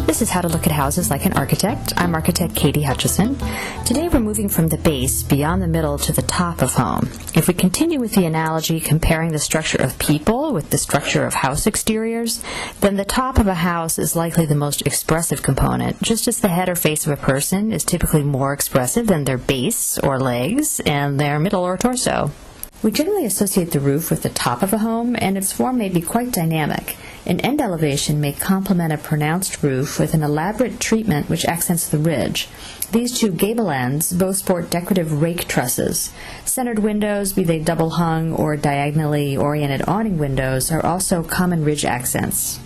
This is How to Look at Houses Like an Architect. I'm architect Katie Hutchison. Today we're moving from the base beyond the middle to the top of home. If we continue with the analogy comparing the structure of people with the structure of house exteriors, then the top of a house is likely the most expressive component, just as the head or face of a person is typically more expressive than their base or legs and their middle or torso. We generally associate the roof with the top of a home, and its form may be quite dynamic. An end elevation may complement a pronounced roof with an elaborate treatment which accents the ridge. These two gable ends both sport decorative rake trusses. Centered windows, be they double hung or diagonally oriented awning windows, are also common ridge accents.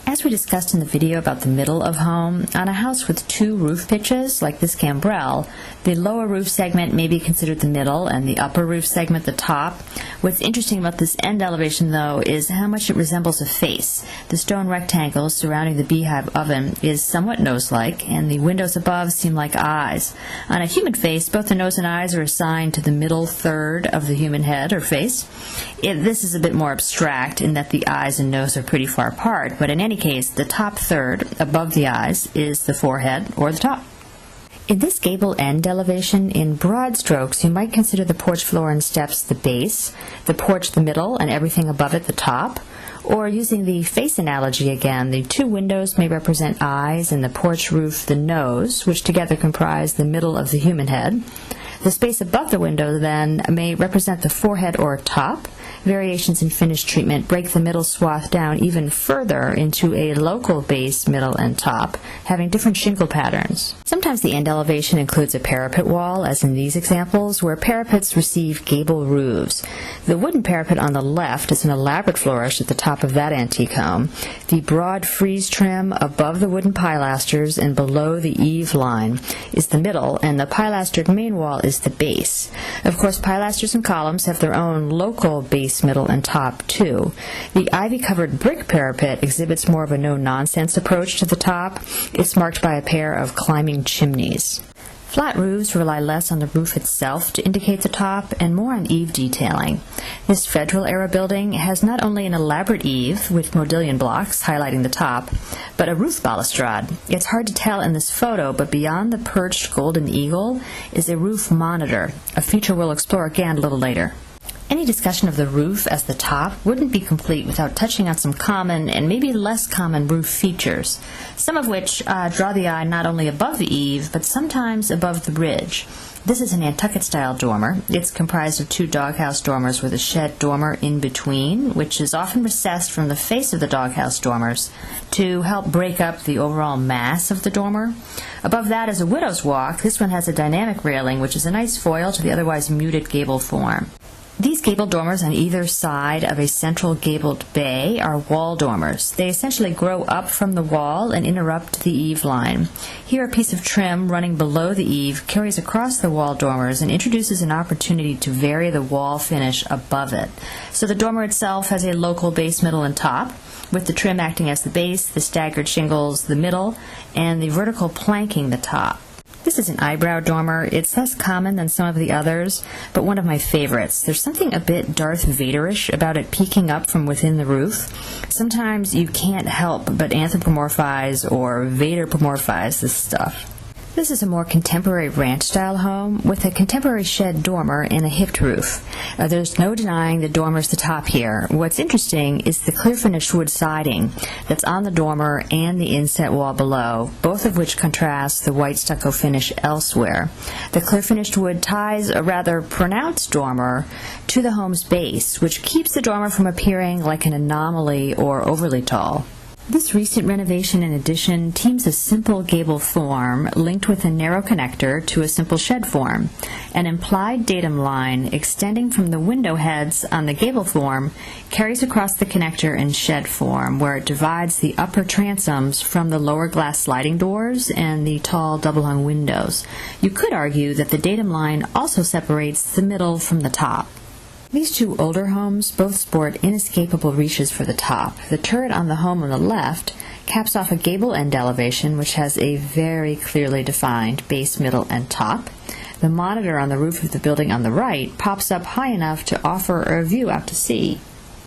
As we discussed in the video about the middle of home, on a house with two roof pitches, like this gambrel, the lower roof segment may be considered the middle and the upper roof segment the top. What's interesting about this end elevation, though, is how much it resembles a face. The stone rectangle surrounding the beehive oven is somewhat nose-like, and the windows above seem like eyes. On a human face, both the nose and eyes are assigned to the middle third of the human head or face. This is a bit more abstract in that the eyes and nose are pretty far apart, but in any case, the top third, above the eyes, is the forehead or the top. In this gable end elevation, in broad strokes, you might consider the porch floor and steps the base, the porch the middle, and everything above it the top. Or using the face analogy again, the two windows may represent eyes and the porch roof the nose, which together comprise the middle of the human head. The space above the window, then, may represent the forehead or top. Variations in finish treatment break the middle swath down even further into a local base, middle, and top, having different shingle patterns. Sometimes the end elevation includes a parapet wall, as in these examples, where parapets receive gable roofs. The wooden parapet on the left is an elaborate flourish at the top of that antique home. The broad frieze trim above the wooden pilasters and below the eave line is the middle, and the pilastered main wall is the base. Of course, pilasters and columns have their own local base, middle, and top, too. The ivy-covered brick parapet exhibits more of a no-nonsense approach to the top. It's marked by a pair of climbing chimneys. Flat roofs rely less on the roof itself to indicate the top and more on eave detailing. This Federal-era building has not only an elaborate eave with modillion blocks highlighting the top, but a roof balustrade. It's hard to tell in this photo, but beyond the perched golden eagle is a roof monitor, a feature we'll explore again a little later. Any discussion of the roof as the top wouldn't be complete without touching on some common and maybe less common roof features, some of which draw the eye not only above the eave, but sometimes above the ridge. This is a Nantucket-style dormer. It's comprised of two doghouse dormers with a shed dormer in between, which is often recessed from the face of the doghouse dormers to help break up the overall mass of the dormer. Above that is a widow's walk. This one has a dynamic railing, which is a nice foil to the otherwise muted gable form. These gable dormers on either side of a central gabled bay are wall dormers. They essentially grow up from the wall and interrupt the eave line. Here, a piece of trim running below the eave carries across the wall dormers and introduces an opportunity to vary the wall finish above it. So the dormer itself has a local base, middle, and top, with the trim acting as the base, the staggered shingles the middle, and the vertical planking the top. This is an eyebrow dormer. It's less common than some of the others, but one of my favorites. There's something a bit Darth Vader-ish about it peeking up from within the roof. Sometimes you can't help but anthropomorphize or Vader-pomorphize this stuff. This is a more contemporary ranch-style home with a contemporary shed dormer and a hipped roof. There's no denying the dormer's the top here. What's interesting is the clear-finished wood siding that's on the dormer and the inset wall below, both of which contrast the white stucco finish elsewhere. The clear-finished wood ties a rather pronounced dormer to the home's base, which keeps the dormer from appearing like an anomaly or overly tall. This recent renovation and addition teams a simple gable form linked with a narrow connector to a simple shed form. An implied datum line extending from the window heads on the gable form carries across the connector and shed form, where it divides the upper transoms from the lower glass sliding doors and the tall double-hung windows. You could argue that the datum line also separates the middle from the top. These two older homes both sport inescapable reaches for the top. The turret on the home on the left caps off a gable end elevation which has a very clearly defined base, middle, and top. The monitor on the roof of the building on the right pops up high enough to offer a view out to sea.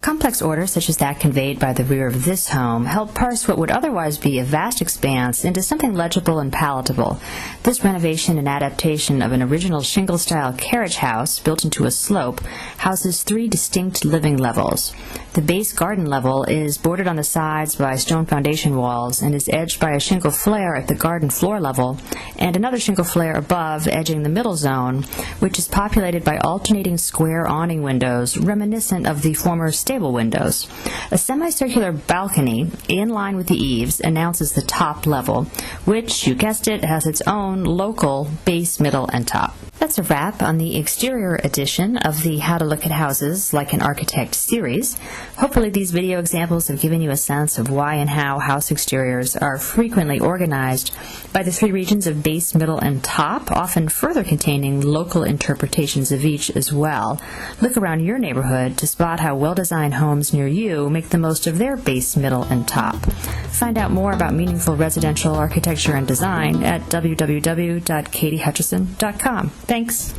Complex order, such as that conveyed by the rear of this home, helped parse what would otherwise be a vast expanse into something legible and palatable. This renovation and adaptation of an original shingle-style carriage house built into a slope houses 3 distinct living levels. The base garden level is bordered on the sides by stone foundation walls and is edged by a shingle flare at the garden floor level and another shingle flare above edging the middle zone, which is populated by alternating square awning windows reminiscent of the former stable windows. A semicircular balcony in line with the eaves announces the top level, which, you guessed it, has its own local base, middle, and top. That's a wrap on the exterior edition of the How to Look at Houses Like an Architect series. Hopefully these video examples have given you a sense of why and how house exteriors are frequently organized by the 3 regions of base, middle, and top, often further containing local interpretations of each as well. Look around your neighborhood to spot how well-designed homes near you make the most of their base, middle, and top. Find out more about meaningful residential architecture and design at www.katiehutchison.com. Thanks.